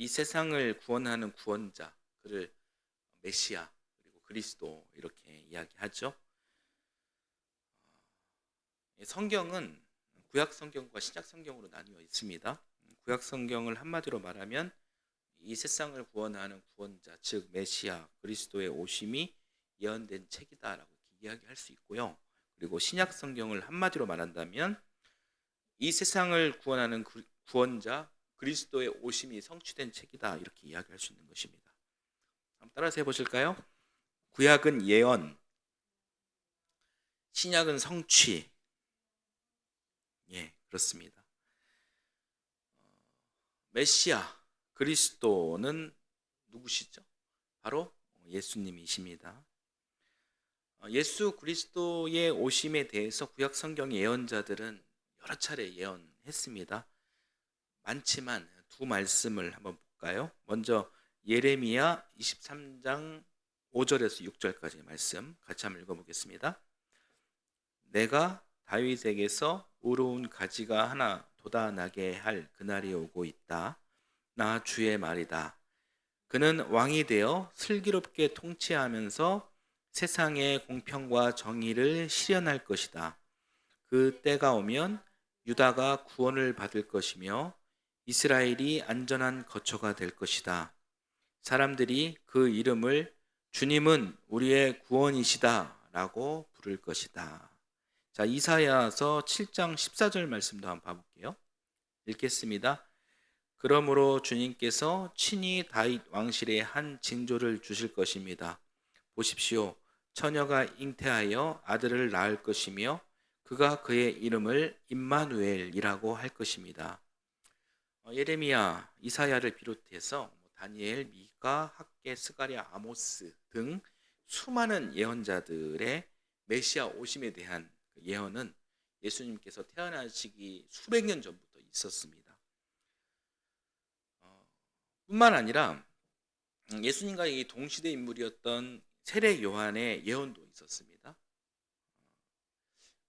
이 세상을 구원하는 구원자, 그를 메시아 그리고 그리스도 이렇게 이야기하죠. 성경은 구약 성경과 신약 성경으로 나뉘어 있습니다. 구약 성경을 한마디로 말하면 이 세상을 구원하는 구원자, 즉 메시아 그리스도의 오심이 예언된 책이다라고 이야기할 수 있고요. 그리고 신약 성경을 한마디로 말한다면 이 세상을 구원하는 구원자 그리스도의 오심이 성취된 책이다 이렇게 이야기할 수 있는 것입니다. 한번 따라서 해보실까요? 구약은 예언, 신약은 성취. 예, 그렇습니다. 메시아 그리스도는 누구시죠? 바로 예수님이십니다. 예수 그리스도의 오심에 대해서 구약 성경 예언자들은 여러 차례 예언했습니다. 많지만 두 말씀을 한번 볼까요? 먼저 예레미야 23장 5절에서 6절까지 말씀 같이 한번 읽어보겠습니다. 내가 다윗에게서 의로운 가지가 하나 돋아나게 할 그날이 오고 있다. 나 주의 말이다. 그는 왕이 되어 슬기롭게 통치하면서 세상의 공평과 정의를 실현할 것이다. 그 때가 오면 유다가 구원을 받을 것이며 이스라엘이 안전한 거처가 될 것이다. 사람들이 그 이름을 주님은 우리의 구원이시다 라고 부를 것이다. 자, 이사야서 7장 14절 말씀도 한번 봐볼게요. 읽겠습니다. 그러므로 주님께서 친히 다윗 왕실에 한 징조를 주실 것입니다. 보십시오. 처녀가 잉태하여 아들을 낳을 것이며 그가 그의 이름을 임마누엘이라고 할 것입니다. 예레미야, 이사야를 비롯해서 다니엘, 미가, 학개, 스가랴, 아모스 등 수많은 예언자들의 메시아 오심에 대한 예언은 예수님께서 태어나시기 수백 년 전부터 있었습니다. 뿐만 아니라 예수님과 이 동시대 인물이었던 세례 요한의 예언도 있었습니다.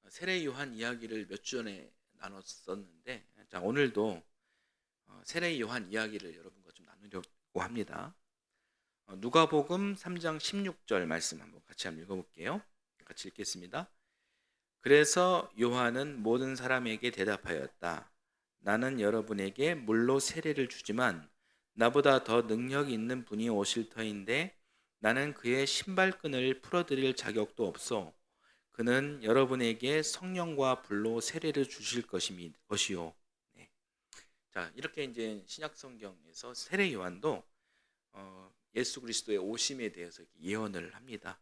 세례 요한 이야기를 몇 주 전에 나눴었는데, 자, 오늘도 세례 요한 이야기를 여러분과 좀 나누려고 합니다. 누가복음 3장 16절 말씀 한번 같이 한번 읽어볼게요. 같이 읽겠습니다. 그래서 요한은 모든 사람에게 대답하였다. 나는 여러분에게 물로 세례를 주지만 나보다 더 능력 있는 분이 오실 터인데 나는 그의 신발끈을 풀어드릴 자격도 없어. 그는 여러분에게 성령과 불로 세례를 주실 것이요. 네. 자, 이렇게 이제 신약 성경에서 세례 요한도 예수 그리스도의 오심에 대해서 예언을 합니다.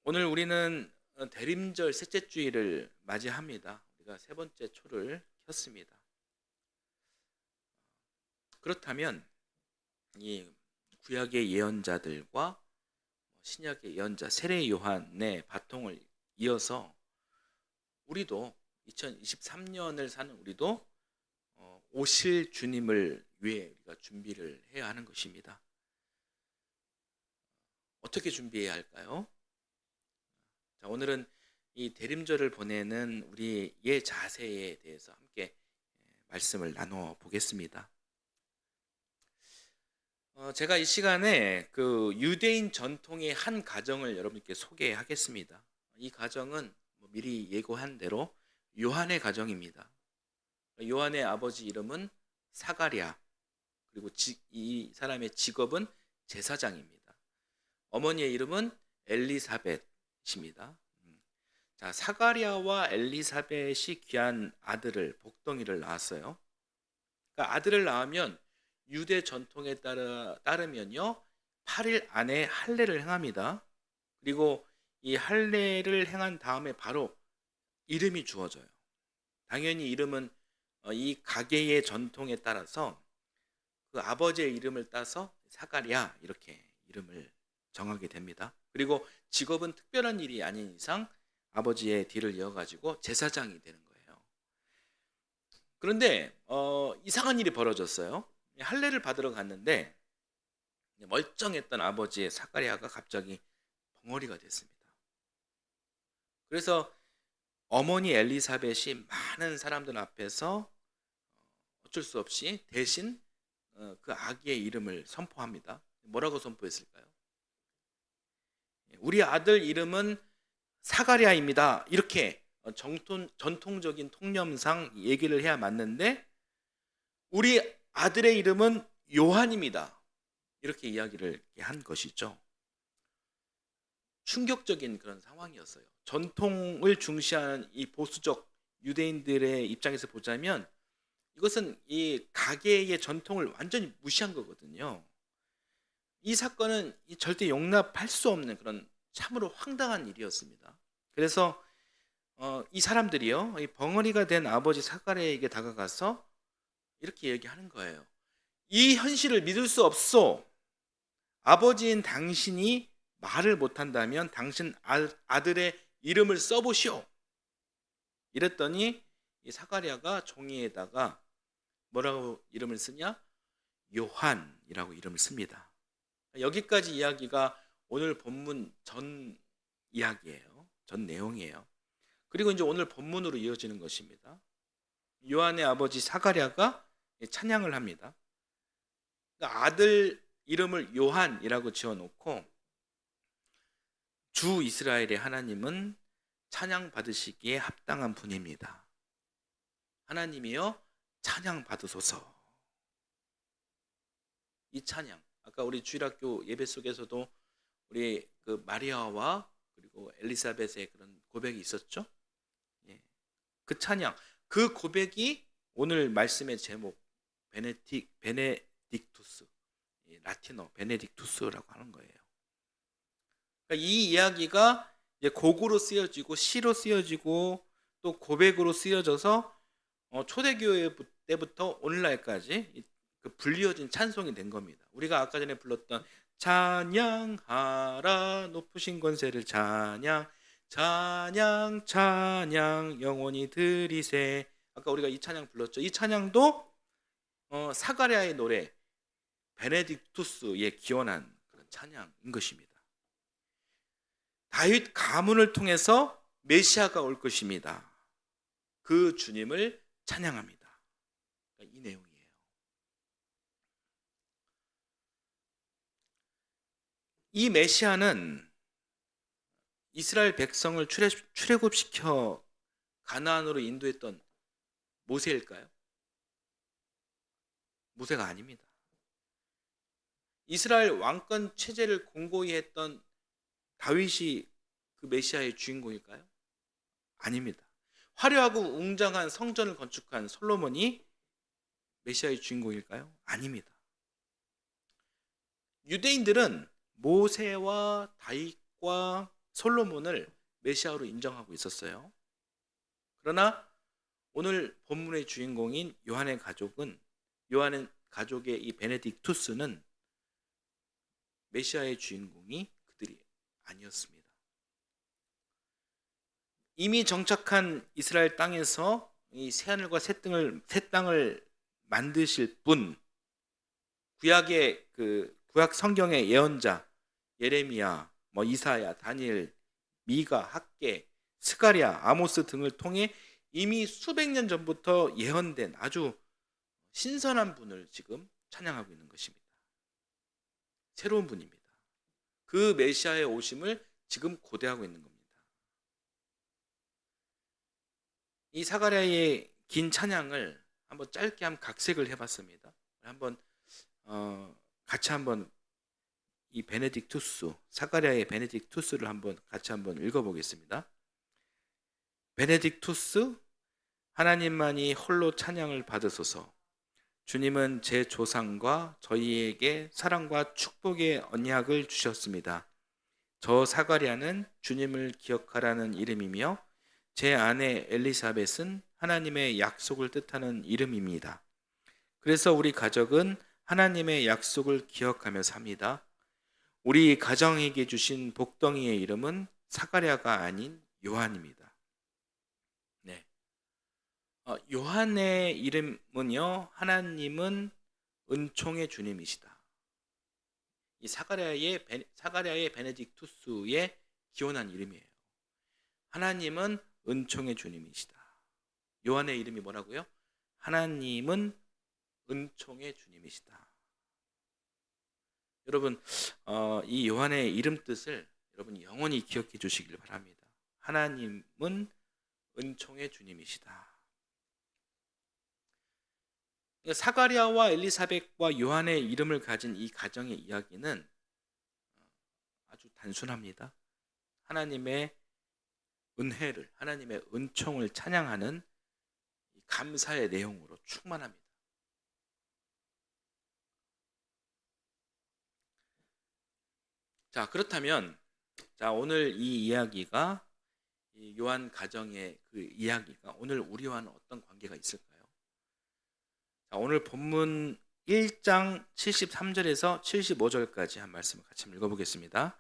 오늘 우리는 대림절 셋째 주일을 맞이합니다. 우리가 세 번째 초를 켰습니다. 그렇다면 이 구약의 예언자들과 신약의 예언자 세례 요한의 바통을 이어서 우리도 2023년을 사는 우리도 오실 주님을 위해 우리가 준비를 해야 하는 것입니다. 어떻게 준비해야 할까요? 자, 오늘은 이 대림절을 보내는 우리의 자세에 대해서 함께 말씀을 나눠 보겠습니다. 제가 이 시간에 그 유대인 전통의 한 가정을 여러분께 소개하겠습니다. 이 가정은 미리 예고한 대로 요한의 가정입니다. 요한의 아버지 이름은 사가랴, 그리고 이 사람의 직업은 제사장입니다. 어머니의 이름은 엘리사벳입니다. 자, 사가랴와 엘리사벳이 귀한 아들을 복덩이를 낳았어요. 그러니까 아들을 낳으면 유대 전통에 따르면요 8일 안에 할례를 행합니다. 그리고 이 할례를 행한 다음에 바로 이름이 주어져요. 당연히 이름은 이 가게의 전통에 따라서 그 아버지의 이름을 따서 사가랴 이렇게 이름을 정하게 됩니다. 그리고 직업은 특별한 일이 아닌 이상 아버지의 뒤를 이어가지고 제사장이 되는 거예요. 그런데 이상한 일이 벌어졌어요. 할례를 받으러 갔는데 멀쩡했던 아버지의 사가랴가 갑자기 벙어리가 됐습니다. 그래서 어머니 엘리사벳이 많은 사람들 앞에서 어쩔 수 없이 대신 그 아기의 이름을 선포합니다. 뭐라고 선포했을까요? 우리 아들 이름은 사가랴입니다. 이렇게 전통적인 통념상 얘기를 해야 맞는데 우리 아들의 이름은 요한입니다. 이렇게 이야기를 한 것이죠. 충격적인 그런 상황이었어요. 전통을 중시하는 이 보수적 유대인들의 입장에서 보자면 이것은 이 가계의 전통을 완전히 무시한 거거든요. 이 사건은 절대 용납할 수 없는 그런 참으로 황당한 일이었습니다. 그래서 이 사람들이요, 이 벙어리가 된 아버지 사가랴에게 다가가서 이렇게 얘기하는 거예요. 이 현실을 믿을 수 없소. 아버지인 당신이 말을 못한다면 당신 아들의 이름을 써보시오. 이랬더니 이 사가랴가 종이에다가 뭐라고 이름을 쓰냐? 요한이라고 이름을 씁니다. 여기까지 이야기가 오늘 본문 전 이야기예요. 전 내용이에요. 그리고 이제 오늘 본문으로 이어지는 것입니다. 요한의 아버지 사가랴가 찬양을 합니다. 그러니까 아들 이름을 요한이라고 지어놓고 주 이스라엘의 하나님은 찬양 받으시기에 합당한 분입니다. 하나님이여 찬양 받으소서. 이 찬양, 아까 우리 주일학교 예배 속에서도 우리 그 마리아와 그리고 엘리사벳의 그런 고백이 있었죠. 예. 그 찬양, 그 고백이 오늘 말씀의 제목 베네딕투스, 라틴어 베네딕투스라고 하는 거예요. 그러니까 이 이야기가 이제 곡으로 쓰여지고 시로 쓰여지고 또 고백으로 쓰여져서 초대교회 때부터 오늘날까지 그 불리어진 찬송이 된 겁니다. 우리가 아까 전에 불렀던 찬양하라 높으신 권세를 찬양 찬양 찬양 영원히 드리세. 아까 우리가 이 찬양 불렀죠. 이 찬양도 사가랴의 노래 베네딕투스에 기원한 그런 찬양인 것입니다. 다윗 가문을 통해서 메시아가 올 것입니다. 그 주님을 찬양합니다. 그러니까 이 내용이에요. 이 메시아는 이스라엘 백성을 출애굽시켜 가나안으로 인도했던 모세일까요? 모세가 아닙니다. 이스라엘 왕권 체제를 공고히 했던 다윗이 그 메시아의 주인공일까요? 아닙니다. 화려하고 웅장한 성전을 건축한 솔로몬이 메시아의 주인공일까요? 아닙니다. 유대인들은 모세와 다윗과 솔로몬을 메시아로 인정하고 있었어요. 그러나 오늘 본문의 주인공인 요한의 가족의 이 베네딕투스는 메시아의 주인공이 그들이 아니었습니다. 이미 정착한 이스라엘 땅에서 이 새하늘과 새 땅을 만드실 분, 구약 성경의 예언자 예레미야, 이사야, 다니엘, 미가, 학개, 스가랴, 아모스 등을 통해 이미 수백 년 전부터 예언된 아주 신선한 분을 지금 찬양하고 있는 것입니다. 새로운 분입니다. 그 메시아의 오심을 지금 고대하고 있는 겁니다. 이 사가랴의 긴 찬양을 한번 짧게 각색을 해봤습니다. 같이 한번 이 베네딕투스, 사가랴의 베네딕투스를 같이 한번 읽어보겠습니다. 베네딕투스, 하나님만이 홀로 찬양을 받으소서. 주님은 제 조상과 저희에게 사랑과 축복의 언약을 주셨습니다. 저 사가랴는 주님을 기억하라는 이름이며 제 아내 엘리사벳은 하나님의 약속을 뜻하는 이름입니다. 그래서 우리 가족은 하나님의 약속을 기억하며 삽니다. 우리 가정에게 주신 복덩이의 이름은 사가랴가 아닌 요한입니다. 네. 요한의 이름은요, 하나님은 은총의 주님이시다. 이 사가랴의 베네딕투스의 기원한 이름이에요. 하나님은 은총의 주님이시다. 요한의 이름이 뭐라고요? 하나님은 은총의 주님이시다. 여러분, 이 요한의 이름 뜻을 여러분 영원히 기억해 주시길 바랍니다. 하나님은 은총의 주님이시다. 사가랴와 엘리사벳과 요한의 이름을 가진 이 가정의 이야기는 아주 단순합니다. 하나님의 은혜를, 하나님의 은총을 찬양하는 감사의 내용으로 충만합니다. 자, 그렇다면 오늘 이 이야기가, 이 요한 가정의 그 이야기가 오늘 우리와는 어떤 관계가 있을까요? 자, 오늘 본문 1장 73절에서 75절까지 한 말씀을 같이 한번 읽어보겠습니다.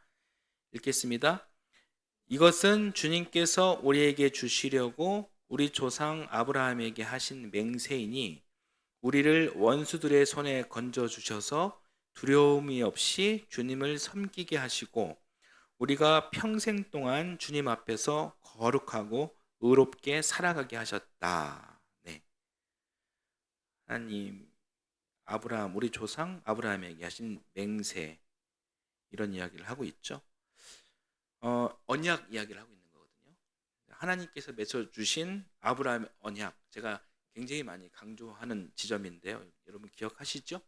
읽겠습니다. 이것은 주님께서 우리에게 주시려고 우리 조상 아브라함에게 하신 맹세이니 우리를 원수들의 손에 건져주셔서 두려움이 없이 주님을 섬기게 하시고 우리가 평생 동안 주님 앞에서 거룩하고 의롭게 살아가게 하셨다. 네. 하나님, 아브라함, 우리 조상 아브라함에게 하신 맹세, 이런 이야기를 하고 있죠. 언약 이야기를 하고 있는 거거든요. 하나님께서 맺어주신 아브라함의 언약, 제가 굉장히 많이 강조하는 지점인데요. 여러분 기억하시죠?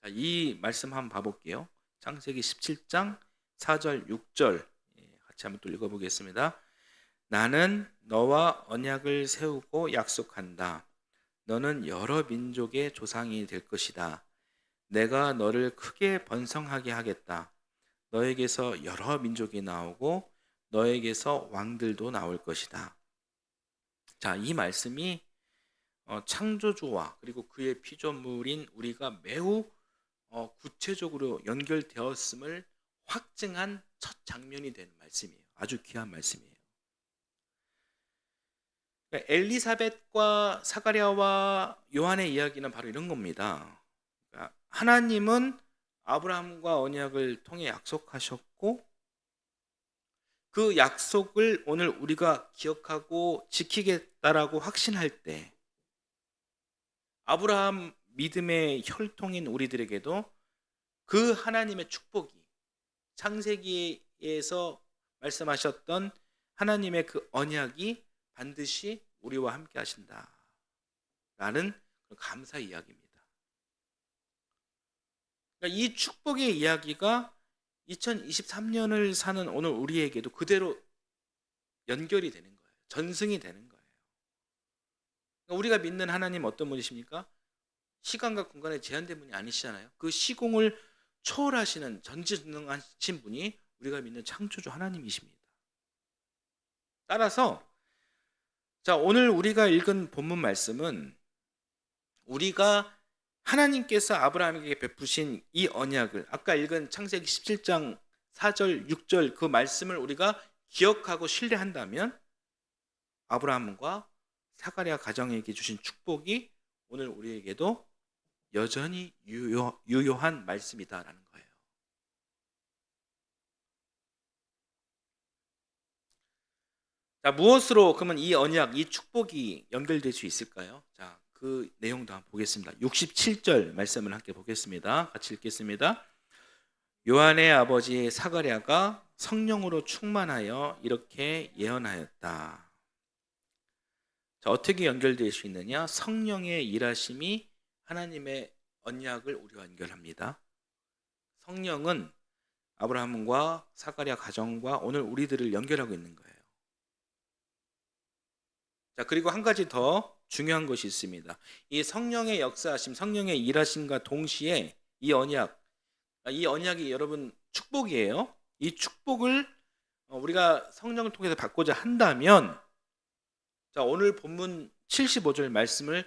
자, 이 말씀 한번 봐볼게요. 창세기 17장 4절 6절 같이 한번 또 읽어보겠습니다. 나는 너와 언약을 세우고 약속한다. 너는 여러 민족의 조상이 될 것이다. 내가 너를 크게 번성하게 하겠다. 너에게서 여러 민족이 나오고 너에게서 왕들도 나올 것이다. 자, 이 말씀이 창조주와 그리고 그의 피조물인 우리가 매우 구체적으로 연결되었음을 확증한 첫 장면이 되는 말씀이에요. 아주 귀한 말씀이에요. 그러니까 엘리사벳과 사가랴와 요한의 이야기는 바로 이런 겁니다. 그러니까 하나님은 아브라함과 언약을 통해 약속하셨고 그 약속을 오늘 우리가 기억하고 지키겠다라고 확신할 때 아브라함 믿음의 혈통인 우리들에게도 그 하나님의 축복이 창세기에서 말씀하셨던 하나님의 그 언약이 반드시 우리와 함께 하신다라는 감사 이야기입니다. 그러니까 이 축복의 이야기가 2023년을 사는 오늘 우리에게도 그대로 연결이 되는 거예요. 전승이 되는 거예요. 그러니까 우리가 믿는 하나님 어떤 분이십니까? 시간과 공간에 제한된 분이 아니시잖아요. 그 시공을 초월하시는 전지전능하신 분이 우리가 믿는 창조주 하나님이십니다. 따라서 오늘 우리가 읽은 본문 말씀은 우리가 하나님께서 아브라함에게 베푸신 이 언약을 아까 읽은 창세기 17장 4절 6절 그 말씀을 우리가 기억하고 신뢰한다면 아브라함과 사가랴 가정에게 주신 축복이 오늘 우리에게도 여전히 유효한 말씀이다라는 거예요. 자, 무엇으로 그러면 이 언약, 이 축복이 연결될 수 있을까요? 자, 그 내용도 한번 보겠습니다. 67절 말씀을 함께 보겠습니다. 같이 읽겠습니다. 요한의 아버지 사가랴가 성령으로 충만하여 이렇게 예언하였다. 자, 어떻게 연결될 수 있느냐? 성령의 일하심이 하나님의 언약을 우리와 연결합니다. 성령은 아브라함과 사가랴 가정과 오늘 우리들을 연결하고 있는 거예요. 자, 그리고 한 가지 더 중요한 것이 있습니다. 이 성령의 역사하심, 성령의 일하심과 동시에 이 언약이 여러분 축복이에요. 이 축복을 우리가 성령을 통해서 받고자 한다면 자, 오늘 본문 75절 말씀을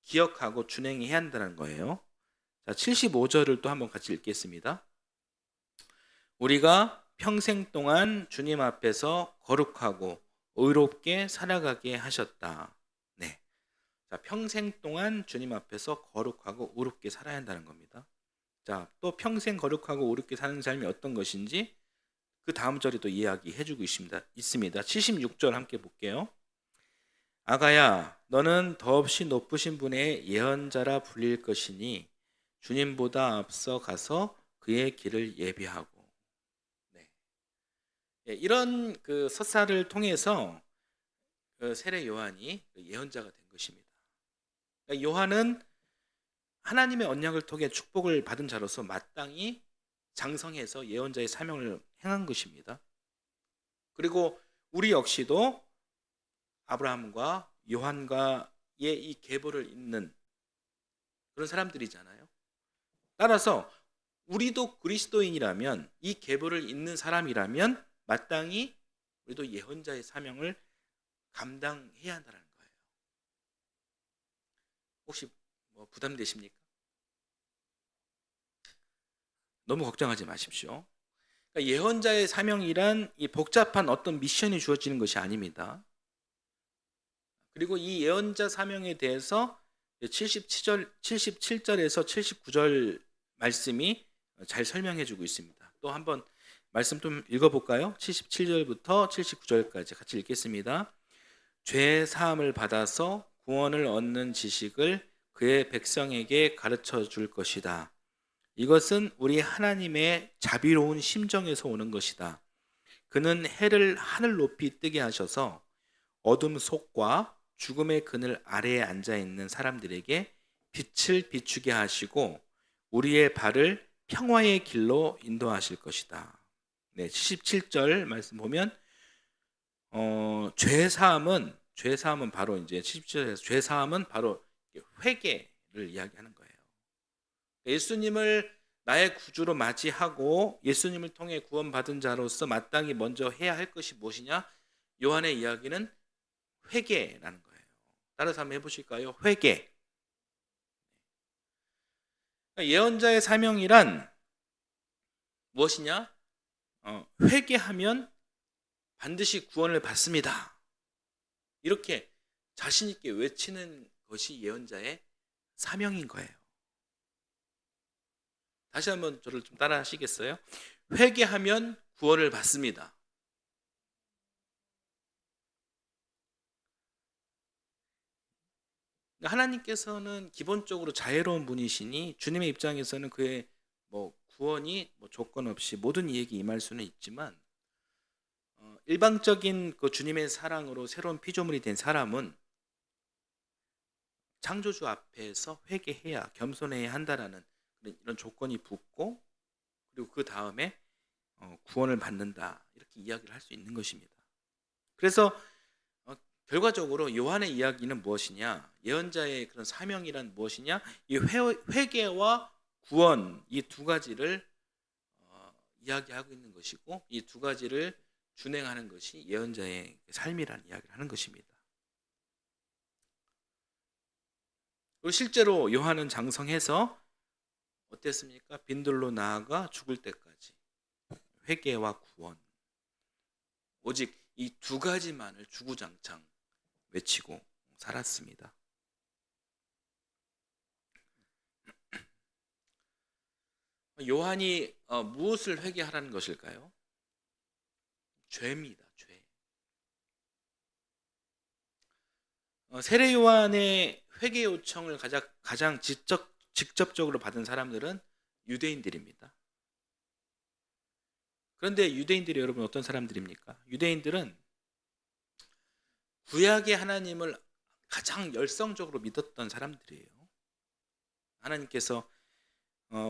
기억하고 준행해야 한다는 거예요. 자, 75절을 또 한번 같이 읽겠습니다. 우리가 평생 동안 주님 앞에서 거룩하고 의롭게 살아가게 하셨다. 네. 자, 평생 동안 주님 앞에서 거룩하고 의롭게 살아야 한다는 겁니다. 자, 또 평생 거룩하고 의롭게 사는 삶이 어떤 것인지 그 다음 절에 또 이야기해 주고 있습니다. 76절 함께 볼게요. 아가야, 너는 더없이 높으신 분의 예언자라 불릴 것이니 주님보다 앞서 가서 그의 길을 예비하고. 네. 예, 이런 그 서사를 통해서 그 세례 요한이 예언자가 된 것입니다. 그러니까 요한은 하나님의 언약을 통해 축복을 받은 자로서 마땅히 장성해서 예언자의 사명을 행한 것입니다. 그리고 우리 역시도 아브라함과 요한과의 이 계보를 잇는 그런 사람들이잖아요. 따라서 우리도 그리스도인이라면, 이 계보를 잇는 사람이라면 마땅히 우리도 예언자의 사명을 감당해야 한다는 거예요. 혹시 뭐 부담되십니까? 너무 걱정하지 마십시오. 그러니까 예언자의 사명이란 이 복잡한 어떤 미션이 주어지는 것이 아닙니다. 그리고 이 예언자 사명에 대해서 77절에서 79절 말씀이 잘 설명해 주고 있습니다. 또 한번 말씀 좀 읽어볼까요? 77절부터 79절까지 같이 읽겠습니다. 죄 사함을 받아서 구원을 얻는 지식을 그의 백성에게 가르쳐 줄 것이다. 이것은 우리 하나님의 자비로운 심정에서 오는 것이다. 그는 해를 하늘 높이 뜨게 하셔서 어둠 속과 죽음의 그늘 아래에 앉아 있는 사람들에게 빛을 비추게 하시고 우리의 발을 평화의 길로 인도하실 것이다. 네, 77절 말씀 보면 죄 사함은 바로 이제 77절에서 죄 사함은 바로 회개를 이야기하는 거예요. 예수님을 나의 구주로 맞이하고 예수님을 통해 구원받은 자로서 마땅히 먼저 해야 할 것이 무엇이냐? 요한의 이야기는 회개라는 거예요. 따라서 한번 해보실까요? 회개. 예언자의 사명이란 무엇이냐? 회개하면 반드시 구원을 받습니다. 이렇게 자신 있게 외치는 것이 예언자의 사명인 거예요. 다시 한번 저를 좀 따라 하시겠어요? 회개하면 구원을 받습니다. 하나님께서는 기본적으로 자애로운 분이시니 주님의 입장에서는 그의 구원이 조건 없이 모든 이에게 임할 수는 있지만 일방적인 그 주님의 사랑으로 새로운 피조물이 된 사람은 창조주 앞에서 회개해야, 겸손해야 한다라는 이런 조건이 붙고, 그리고 그 다음에 구원을 받는다, 이렇게 이야기를 할 수 있는 것입니다. 그래서 결과적으로 요한의 이야기는 무엇이냐? 예언자의 그런 사명이란 무엇이냐? 이 회개와 구원, 이 두 가지를 이야기하고 있는 것이고, 이 두 가지를 준행하는 것이 예언자의 삶이라는 이야기를 하는 것입니다. 그리고 실제로 요한은 장성해서 어땠습니까? 빈들로 나아가 죽을 때까지 회개와 구원, 오직 이 두 가지만을 주구장창 외치고 살았습니다. 요한이 무엇을 회개하라는 것일까요? 죄입니다. 죄. 세례 요한의 회개 요청을 가장 직접적으로 받은 사람들은 유대인들입니다. 그런데 유대인들이 여러분 어떤 사람들입니까? 유대인들은 구약의 하나님을 가장 열성적으로 믿었던 사람들이에요. 하나님께서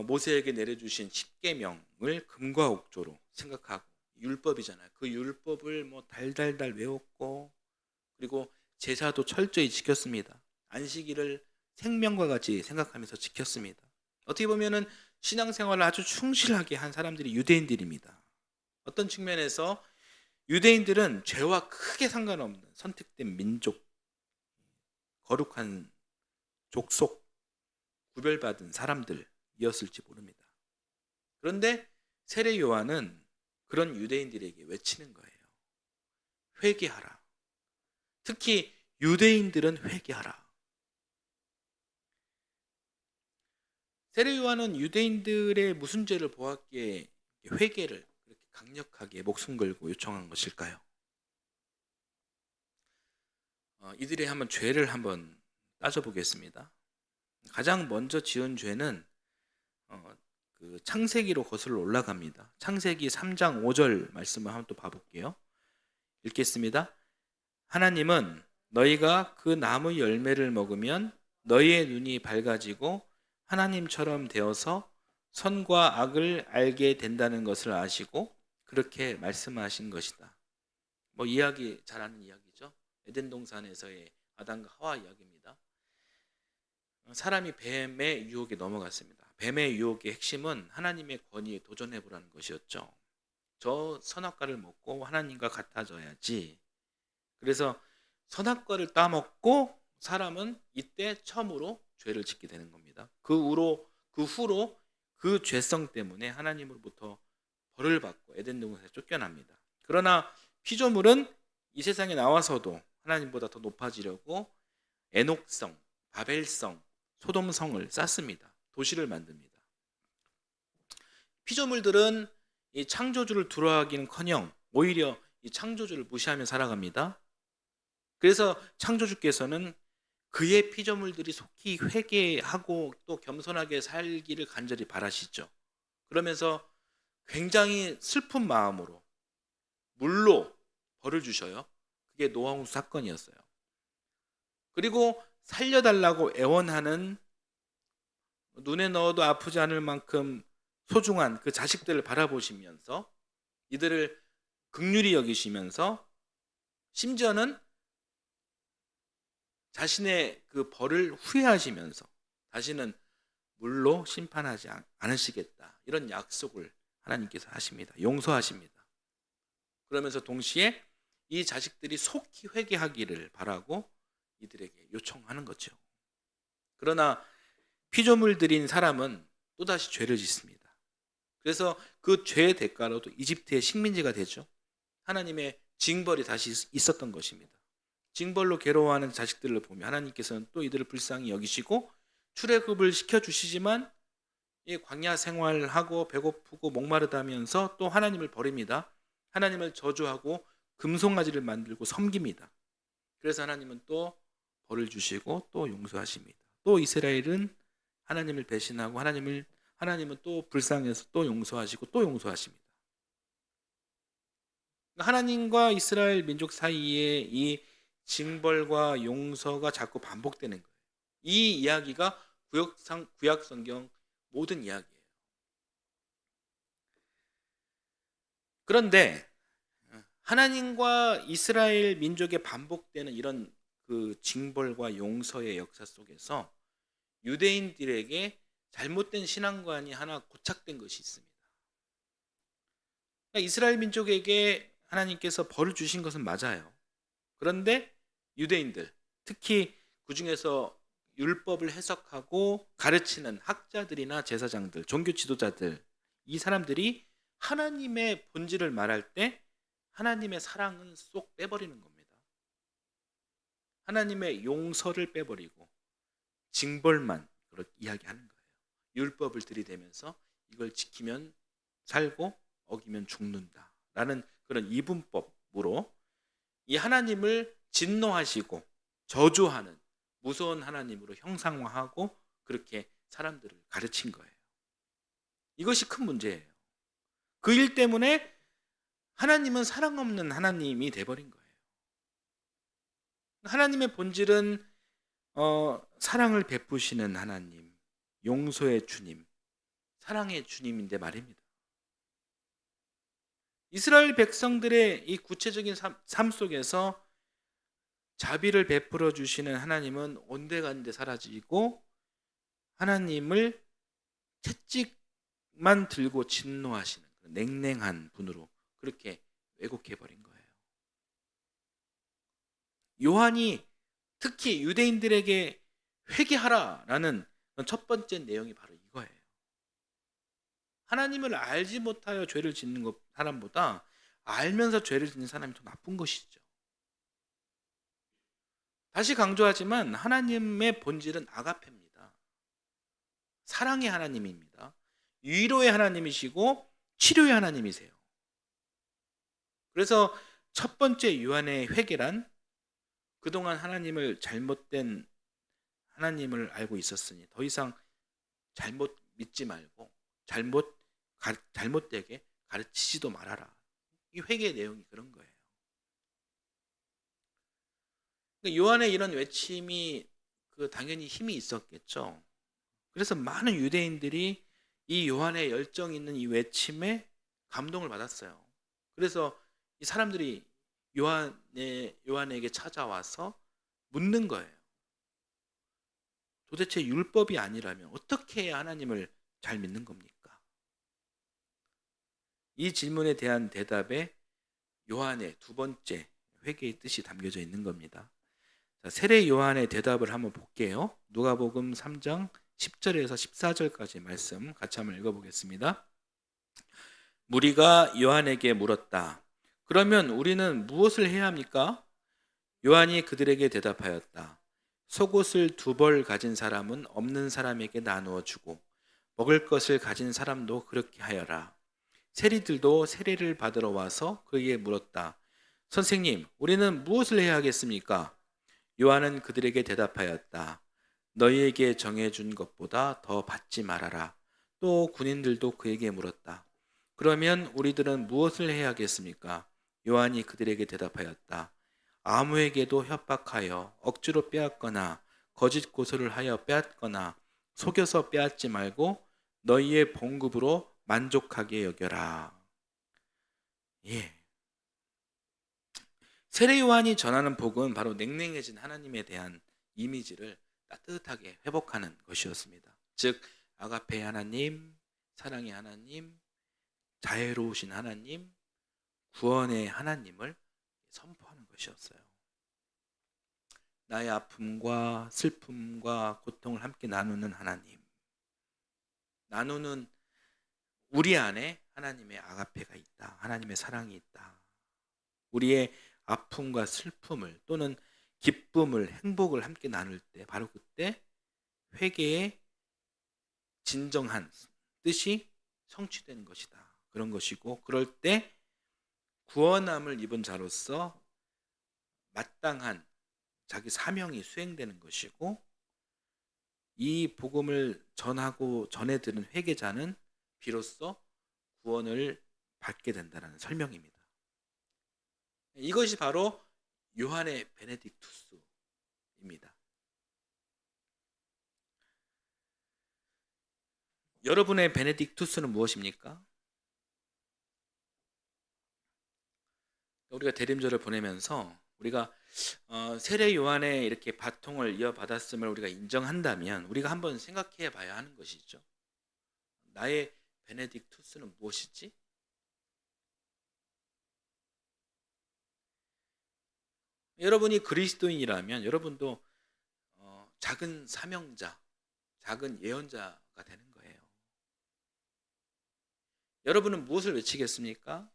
모세에게 내려주신 십계명을 금과 옥조로 생각하고, 율법이잖아요. 그 율법을 달달달 외웠고, 그리고 제사도 철저히 지켰습니다. 안식일을 생명과 같이 생각하면서 지켰습니다. 어떻게 보면은 신앙생활을 아주 충실하게 한 사람들이 유대인들입니다. 어떤 측면에서 유대인들은 죄와 크게 상관없는 선택된 민족, 거룩한 족속, 구별받은 사람들이었을지 모릅니다. 그런데 세례 요한은 그런 유대인들에게 외치는 거예요. 회개하라. 특히 유대인들은 회개하라. 세례 요한은 유대인들의 무슨 죄를 보았기에 회개를 그렇게 강력하게 목숨 걸고 요청한 것일까요? 이들이 한번 죄를 한번 따져보겠습니다. 가장 먼저 지은 죄는 그 창세기로 거슬러 올라갑니다. 창세기 3장 5절 말씀을 한번 또 봐볼게요. 읽겠습니다. 하나님은 너희가 그 나무 열매를 먹으면 너희의 눈이 밝아지고 하나님처럼 되어서 선과 악을 알게 된다는 것을 아시고 그렇게 말씀하신 것이다. 이야기 잘 아는 이야기죠. 에덴 동산에서의 아담과 하와 이야기입니다. 사람이 뱀의 유혹에 넘어갔습니다. 뱀의 유혹의 핵심은 하나님의 권위에 도전해보라는 것이었죠. 저 선악과를 먹고 하나님과 같아져야지. 그래서 선악과를 따먹고 사람은 이때 처음으로 죄를 짓게 되는 겁니다. 그 후로 그 죄성 때문에 하나님으로부터 벌을 받고 에덴 동산에 쫓겨납니다. 그러나 피조물은 이 세상에 나와서도 하나님보다 더 높아지려고 에녹성, 바벨성, 소돔성을 쌓습니다. 도시를 만듭니다. 피조물들은 이 창조주를 두려워하기는커녕 오히려 이 창조주를 무시하며 살아갑니다. 그래서 창조주께서는 그의 피조물들이 속히 회개하고 또 겸손하게 살기를 간절히 바라시죠. 그러면서 굉장히 슬픈 마음으로 물로 벌을 주셔요. 그게 노아홍수 사건이었어요. 그리고 살려달라고 애원하는 눈에 넣어도 아프지 않을 만큼 소중한 그 자식들을 바라보시면서 이들을 긍휼히 여기시면서 심지어는 자신의 그 벌을 후회하시면서 다시는 물로 심판하지 않으시겠다, 이런 약속을 하나님께서 하십니다. 용서하십니다. 그러면서 동시에 이 자식들이 속히 회개하기를 바라고 이들에게 요청하는 거죠. 그러나 피조물들인 사람은 또다시 죄를 짓습니다. 그래서 그 죄의 대가로도 이집트의 식민지가 되죠. 하나님의 징벌이 다시 있었던 것입니다. 징벌로 괴로워하는 자식들을 보며 하나님께서는 또 이들을 불쌍히 여기시고 출애굽을 시켜주시지만 이 광야 생활하고 배고프고 목마르다면서 또 하나님을 버립니다. 하나님을 저주하고 금송아지를 만들고 섬깁니다. 그래서 하나님은 또 벌을 주시고 또 용서하십니다. 또 이스라엘은 하나님을 배신하고 하나님은 또 불쌍해서 또 용서하시고 또 용서하십니다. 하나님과 이스라엘 민족 사이에 이 징벌과 용서가 자꾸 반복되는 거예요. 이 이야기가 구약 성경 모든 이야기예요. 그런데 하나님과 이스라엘 민족에 반복되는 이런 그 징벌과 용서의 역사 속에서 유대인들에게 잘못된 신앙관이 하나 고착된 것이 있습니다. 그러니까 이스라엘 민족에게 하나님께서 벌을 주신 것은 맞아요. 그런데 유대인들, 특히 그중에서 율법을 해석하고 가르치는 학자들이나 제사장들, 종교 지도자들, 이 사람들이 하나님의 본질을 말할 때 하나님의 사랑은 쏙 빼버리는 겁니다. 하나님의 용서를 빼버리고 징벌만 이야기하는 거예요. 율법을 들이대면서 이걸 지키면 살고 어기면 죽는다 라는 그런 이분법으로 이 하나님을 진노하시고 저주하는 무서운 하나님으로 형상화하고 그렇게 사람들을 가르친 거예요. 이것이 큰 문제예요. 그 일 때문에 하나님은 사랑 없는 하나님이 돼버린 거예요. 하나님의 본질은 사랑을 베푸시는 하나님, 용서의 주님, 사랑의 주님인데 말입니다. 이스라엘 백성들의 이 구체적인 삶 속에서 자비를 베풀어 주시는 하나님은 온데간데 사라지고 하나님을 채찍만 들고 진노하시는 냉랭한 분으로 그렇게 왜곡해버린 거예요. 요한이 특히 유대인들에게 회개하라라는 첫 번째 내용이 바로 이거예요. 하나님을 알지 못하여 죄를 짓는 사람보다 알면서 죄를 짓는 사람이 더 나쁜 것이죠. 다시 강조하지만 하나님의 본질은 아가페입니다. 사랑의 하나님입니다. 위로의 하나님이시고 치료의 하나님이세요. 그래서 첫 번째 요한의 회개란 그동안 하나님을 잘못된 하나님을 알고 있었으니 더 이상 잘못 믿지 말고 잘못되게 가르치지도 말아라. 이 회개의 내용이 그런 거예요. 그러니까 요한의 이런 외침이 당연히 힘이 있었겠죠. 그래서 많은 유대인들이 이 요한의 열정 있는 이 외침에 감동을 받았어요. 그래서 이 사람들이 요한에게 찾아와서 묻는 거예요. 도대체 율법이 아니라면 어떻게 해야 하나님을 잘 믿는 겁니까? 이 질문에 대한 대답에 요한의 두 번째 회개의 뜻이 담겨져 있는 겁니다. 자, 세례 요한의 대답을 한번 볼게요. 누가복음 3장 10절에서 14절까지 말씀 같이 한번 읽어보겠습니다. 무리가 요한에게 물었다. 그러면 우리는 무엇을 해야 합니까? 요한이 그들에게 대답하였다. 속옷을 2벌 가진 사람은 없는 사람에게 나누어 주고 먹을 것을 가진 사람도 그렇게 하여라. 세리들도 세례를 받으러 와서 그에게 물었다. 선생님, 우리는 무엇을 해야 하겠습니까? 요한은 그들에게 대답하였다. 너희에게 정해준 것보다 더 받지 말아라. 또 군인들도 그에게 물었다. 그러면 우리들은 무엇을 해야 하겠습니까? 요한이 그들에게 대답하였다. 아무에게도 협박하여 억지로 빼앗거나 거짓 고소를 하여 빼앗거나 속여서 빼앗지 말고 너희의 봉급으로 만족하게 여겨라. 예. 세례 요한이 전하는 복은 바로 냉랭해진 하나님에 대한 이미지를 따뜻하게 회복하는 것이었습니다. 즉 아가페의 하나님, 사랑의 하나님, 자애로우신 하나님, 구원의 하나님을 선포하는 것이었어요. 나의 아픔과 슬픔과 고통을 함께 나누는 하나님, 나누는 우리 안에 하나님의 아가페가 있다. 하나님의 사랑이 있다. 우리의 아픔과 슬픔을 또는 기쁨을, 행복을 함께 나눌 때 바로 그때 회개의 진정한 뜻이 성취되는 것이다. 그런 것이고, 그럴 때 구원함을 입은 자로서 마땅한 자기 사명이 수행되는 것이고, 이 복음을 전해드는 회개자는 비로소 구원을 받게 된다는 설명입니다. 이것이 바로 요한의 베네딕투스입니다. 여러분의 베네딕투스는 무엇입니까? 우리가 대림절을 보내면서 우리가 세례 요한의 이렇게 바통을 이어받았음을 우리가 인정한다면 우리가 한번 생각해 봐야 하는 것이죠. 나의 베네딕투스는 무엇이지? 여러분이 그리스도인이라면 여러분도 작은 사명자, 작은 예언자가 되는 거예요. 여러분은 무엇을 외치겠습니까?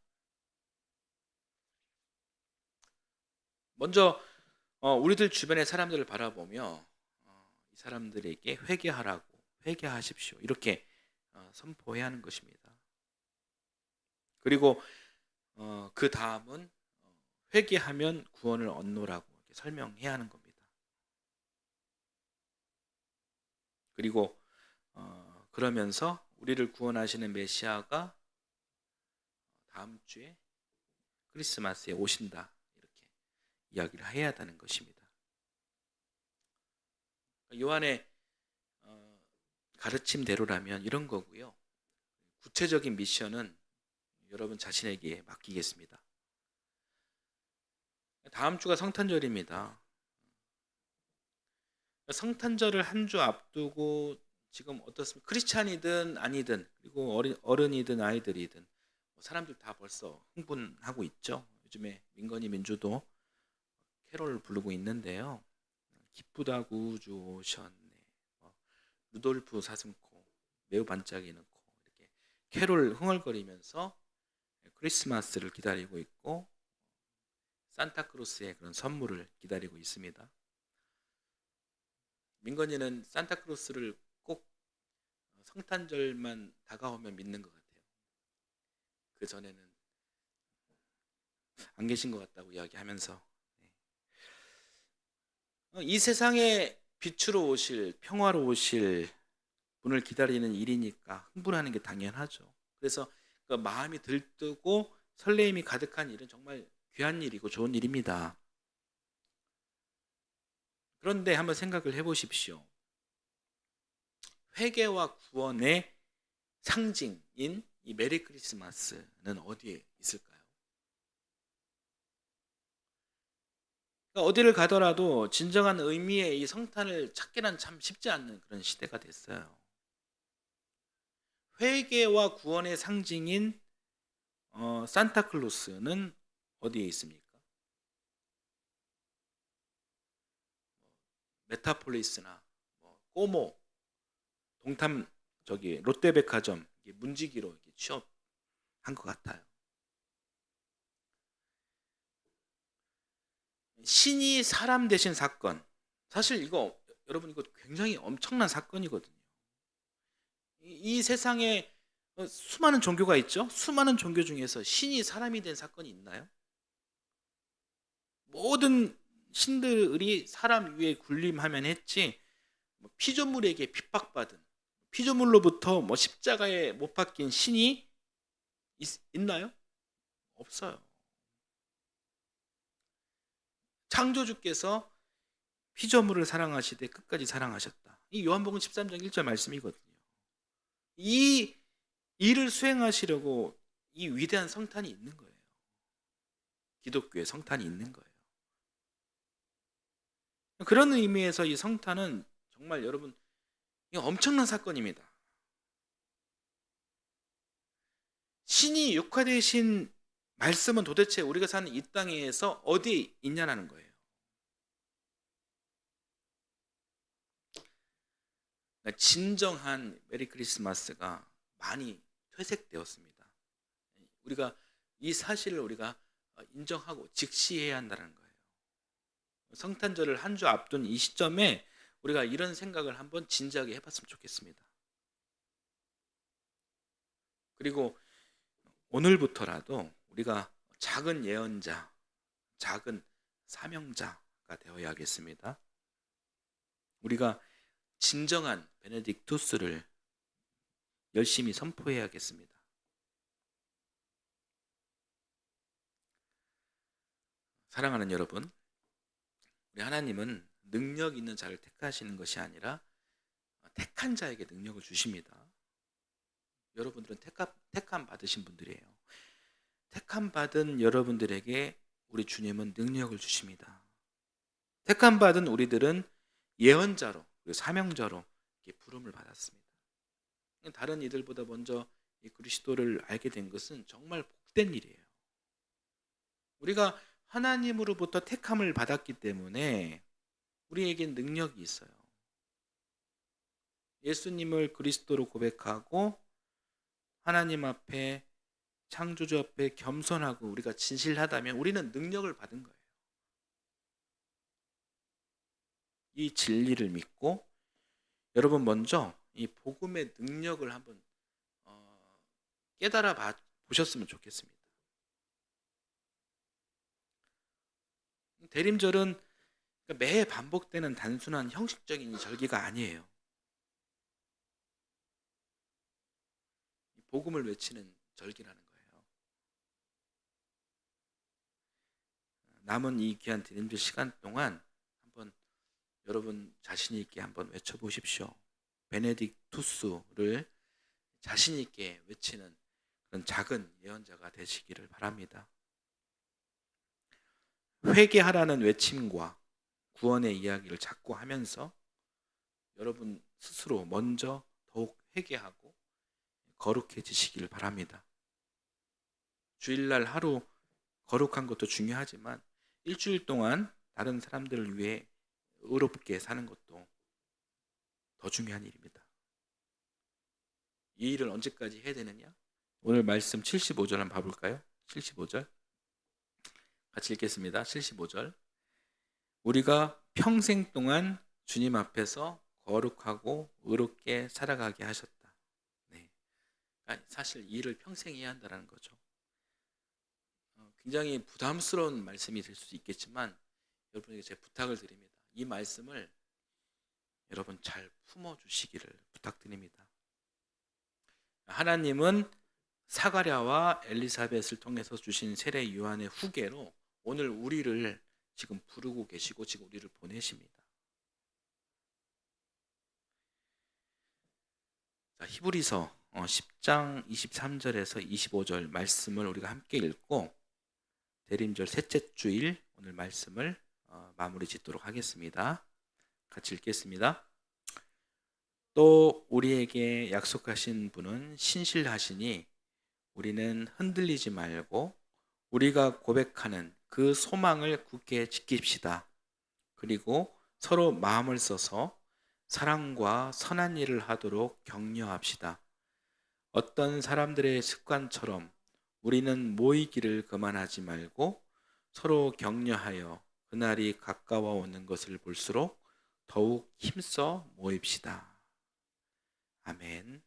먼저 우리들 주변의 사람들을 바라보며 이 사람들에게 회개하십시오. 이렇게 선포해야 하는 것입니다. 그리고 그 다음은 회개하면 구원을 얻노라고 이렇게 설명해야 하는 겁니다. 그리고 그러면서 우리를 구원하시는 메시아가 다음 주에 크리스마스에 오신다. 이렇게 이야기를 해야 한다는 것입니다. 요한의 가르침대로라면 이런 거고요. 구체적인 미션은 여러분 자신에게 맡기겠습니다. 다음 주가 성탄절입니다. 성탄절을 한 주 앞두고 지금 어떻습니까? 크리스찬이든 아니든 그리고 어른이든 아이들이든 사람들 다 벌써 흥분하고 있죠. 요즘에 민건이 민주도 캐롤을 부르고 있는데요. 기쁘다고 우주 오셨네, 루돌프 사슴코, 매우 반짝이는 코, 이렇게 캐롤 흥얼거리면서 크리스마스를 기다리고 있고 산타크로스의 그런 선물을 기다리고 있습니다. 민건이는 산타크로스를 꼭 성탄절만 다가오면 믿는 것 같아요. 그 전에는 안 계신 것 같다고 이야기하면서. 이 세상에 빛으로 오실, 평화로 오실 분을 기다리는 일이니까 흥분하는 게 당연하죠. 그래서 그 마음이 들뜨고 설레임이 가득한 일은 정말 귀한 일이고 좋은 일입니다. 그런데 한번 생각을 해보십시오. 회개와 구원의 상징인 이 메리 크리스마스는 어디에 있을까요? 그러니까 어디를 가더라도 진정한 의미의 이 성탄을 찾기는 참 쉽지 않는 그런 시대가 됐어요. 회개와 구원의 상징인 산타클로스는 어디에 있습니까? 메타폴리스나 꼬모, 동탄 롯데백화점 문지기로 취업한 것 같아요. 신이 사람 되신 사건. 사실 여러분 이거 굉장히 엄청난 사건이거든요. 이 세상에 수많은 종교가 있죠. 수많은 종교 중에서 신이 사람이 된 사건이 있나요? 모든 신들이 사람 위에 군림하면 했지 피조물에게 핍박받은 피조물로부터 십자가에 못 박힌 신이 있나요? 없어요. 창조주께서 피조물을 사랑하시되 끝까지 사랑하셨다. 이 요한복음 13장 1절 말씀이거든요. 이 일을 수행하시려고 이 위대한 성탄이 있는 거예요. 기독교의 성탄이 있는 거예요. 그런 의미에서 이 성탄은 정말 여러분 엄청난 사건입니다. 신이 육화되신 말씀은 도대체 우리가 사는 이 땅에서 어디에 있냐는 거예요. 그러니까 진정한 메리 크리스마스가 많이 퇴색되었습니다. 우리가 이 사실을 우리가 인정하고 직시해야 한다는 거예요. 성탄절을 한 주 앞둔 이 시점에 우리가 이런 생각을 한번 진지하게 해봤으면 좋겠습니다. 그리고 오늘부터라도 우리가 작은 예언자, 작은 사명자가 되어야겠습니다. 우리가 진정한 베네딕투스를 열심히 선포해야겠습니다. 사랑하는 여러분, 우리 하나님은 능력 있는 자를 택하시는 것이 아니라 택한 자에게 능력을 주십니다. 여러분들은 택함 받으신 분들이에요. 택함 받은 여러분들에게 우리 주님은 능력을 주십니다. 택함 받은 우리들은 예언자로, 사명자로 부름을 받았습니다. 다른 이들보다 먼저 이 그리스도를 알게 된 것은 정말 복된 일이에요. 우리가 하나님으로부터 택함을 받았기 때문에 우리에겐 능력이 있어요. 예수님을 그리스도로 고백하고 하나님 앞에 창조주 앞에 겸손하고 우리가 진실하다면 우리는 능력을 받은 거예요. 이 진리를 믿고 여러분 먼저 이 복음의 능력을 한번 깨달아 보셨으면 좋겠습니다. 대림절은 매 반복되는 단순한 형식적인 절기가 아니에요. 복음을 외치는 절기라는 거예요. 남은 이 귀한 대림절 시간 동안 한번 여러분 자신 있게 한번 외쳐보십시오. 베네딕투스를 자신 있게 외치는 그런 작은 예언자가 되시기를 바랍니다. 회개하라는 외침과 구원의 이야기를 자꾸 하면서 여러분 스스로 먼저 더욱 회개하고 거룩해지시기를 바랍니다. 주일날 하루 거룩한 것도 중요하지만 일주일 동안 다른 사람들을 위해 의롭게 사는 것도 더 중요한 일입니다. 이 일을 언제까지 해야 되느냐? 오늘 말씀 75절 한번 봐볼까요? 75절 같이 읽겠습니다. 75절 우리가 평생 동안 주님 앞에서 거룩하고 의롭게 살아가게 하셨다. 네. 그러니까 사실 이 일을 평생 해야 한다는 거죠. 굉장히 부담스러운 말씀이 될 수 있겠지만 여러분에게 제 부탁을 드립니다. 이 말씀을 여러분 잘 품어주시기를 부탁드립니다. 하나님은 사가랴와 엘리사벳을 통해서 주신 세례 요한의 후계로 오늘 우리를 지금 부르고 계시고 지금 우리를 보내십니다. 자, 히브리서 10장 23절에서 25절 말씀을 우리가 함께 읽고 대림절 셋째 주일 오늘 말씀을 마무리 짓도록 하겠습니다. 같이 읽겠습니다. 또 우리에게 약속하신 분은 신실하시니 우리는 흔들리지 말고 우리가 고백하는 그 소망을 굳게 지킵시다. 그리고 서로 마음을 써서 사랑과 선한 일을 하도록 격려합시다. 어떤 사람들의 습관처럼 우리는 모이기를 그만하지 말고 서로 격려하여 그날이 가까워 오는 것을 볼수록 더욱 힘써 모입시다. 아멘.